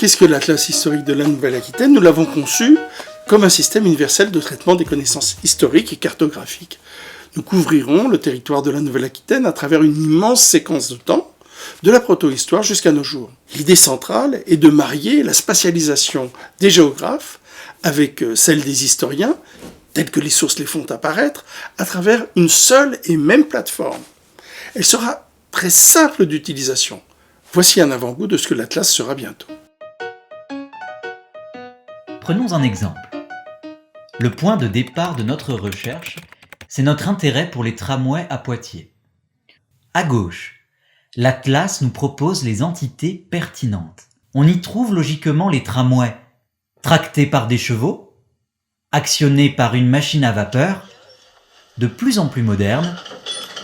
Qu'est-ce que l'Atlas historique de la Nouvelle-Aquitaine? Nous l'avons conçu comme un système universel de traitement des connaissances historiques et cartographiques. Nous couvrirons le territoire de la Nouvelle-Aquitaine à travers une immense séquence de temps, de la proto-histoire jusqu'à nos jours. L'idée centrale est de marier la spatialisation des géographes avec celle des historiens, telles que les sources les font apparaître, à travers une seule et même plateforme. Elle sera très simple d'utilisation. Voici un avant-goût de ce que l'Atlas sera bientôt. Prenons un exemple. Le point de départ de notre recherche, c'est notre intérêt pour les tramways à Poitiers. À gauche, l'Atlas nous propose les entités pertinentes. On y trouve logiquement les tramways, tractés par des chevaux, actionnés par une machine à vapeur. De plus en plus modernes,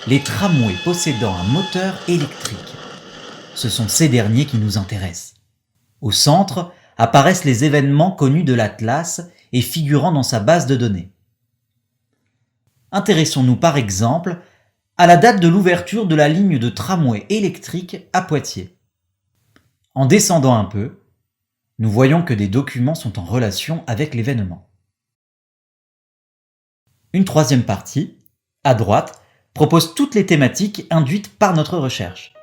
les tramways possédant un moteur électrique. Ce sont ces derniers qui nous intéressent. Au centre apparaissent les événements connus de l'Atlas et figurant dans sa base de données. Intéressons-nous par exemple à la date de l'ouverture de la ligne de tramway électrique à Poitiers. En descendant un peu, nous voyons que des documents sont en relation avec l'événement. Une troisième partie, à droite, propose toutes les thématiques induites par notre recherche.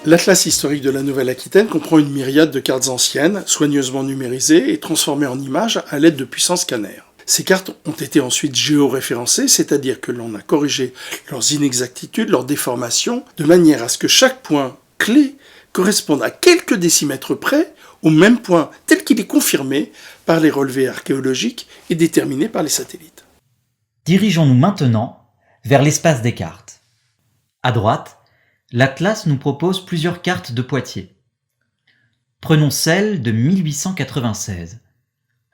L'Atlas historique de la Nouvelle-Aquitaine comprend une myriade de cartes anciennes, soigneusement numérisées et transformées en images à l'aide de puissants scanners. Ces cartes ont été ensuite géoréférencées, c'est-à-dire que l'on a corrigé leurs inexactitudes, leurs déformations, de manière à ce que chaque point clé corresponde à quelques décimètres près au même point tel qu'il est confirmé par les relevés archéologiques et déterminé par les satellites. Dirigeons-nous maintenant vers l'espace des cartes. À droite, l'Atlas nous propose plusieurs cartes de Poitiers. Prenons celle de 1896.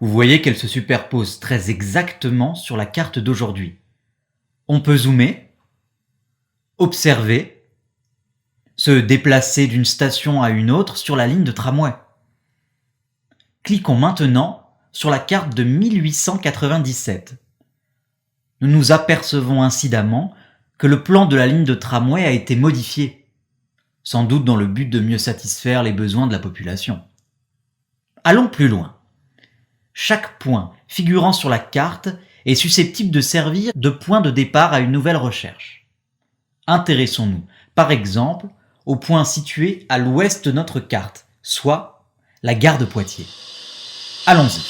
Vous voyez qu'elle se superpose très exactement sur la carte d'aujourd'hui. On peut zoomer, observer, se déplacer d'une station à une autre sur la ligne de tramway. Cliquons maintenant sur la carte de 1897. Nous nous apercevons incidemment que le plan de la ligne de tramway a été modifié, sans doute dans le but de mieux satisfaire les besoins de la population. Allons plus loin. Chaque point figurant sur la carte est susceptible de servir de point de départ à une nouvelle recherche. Intéressons-nous, par exemple, au point situé à l'ouest de notre carte, soit la gare de Poitiers. Allons-y.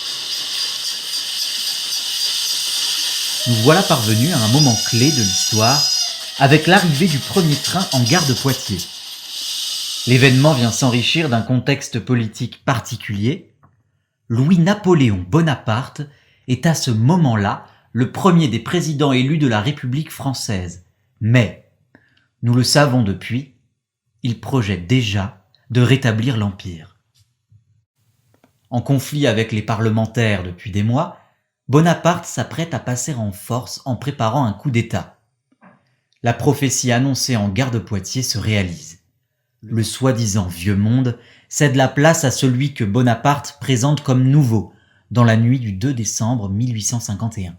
Nous voilà parvenus à un moment clé de l'histoire avec l'arrivée du premier train en gare de Poitiers. L'événement vient s'enrichir d'un contexte politique particulier. Louis-Napoléon Bonaparte est à ce moment-là le premier des présidents élus de la République française. Mais, nous le savons depuis, il projette déjà de rétablir l'Empire. En conflit avec les parlementaires depuis des mois, Bonaparte s'apprête à passer en force en préparant un coup d'État. La prophétie annoncée en gare de Poitiers se réalise. Le soi-disant vieux monde cède la place à celui que Bonaparte présente comme nouveau dans la nuit du 2 décembre 1851.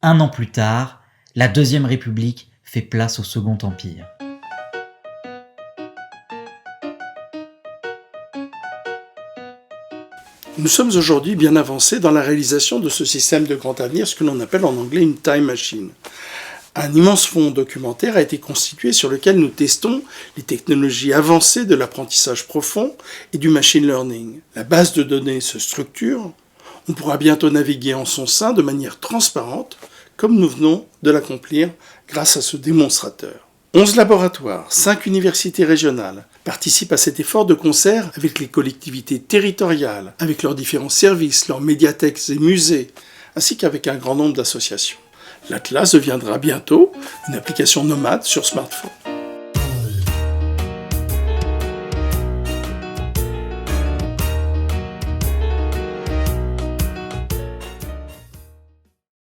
Un an plus tard, la Deuxième République fait place au Second Empire. Nous sommes aujourd'hui bien avancés dans la réalisation de ce système de grand avenir, ce que l'on appelle en anglais une time machine. Un immense fonds documentaire a été constitué sur lequel nous testons les technologies avancées de l'apprentissage profond et du machine learning. La base de données se structure, on pourra bientôt naviguer en son sein de manière transparente, comme nous venons de l'accomplir grâce à ce démonstrateur. 11 laboratoires, 5 universités régionales participent à cet effort de concert avec les collectivités territoriales, avec leurs différents services, leurs médiathèques et musées, ainsi qu'avec un grand nombre d'associations. L'Atlas deviendra bientôt une application nomade sur smartphone.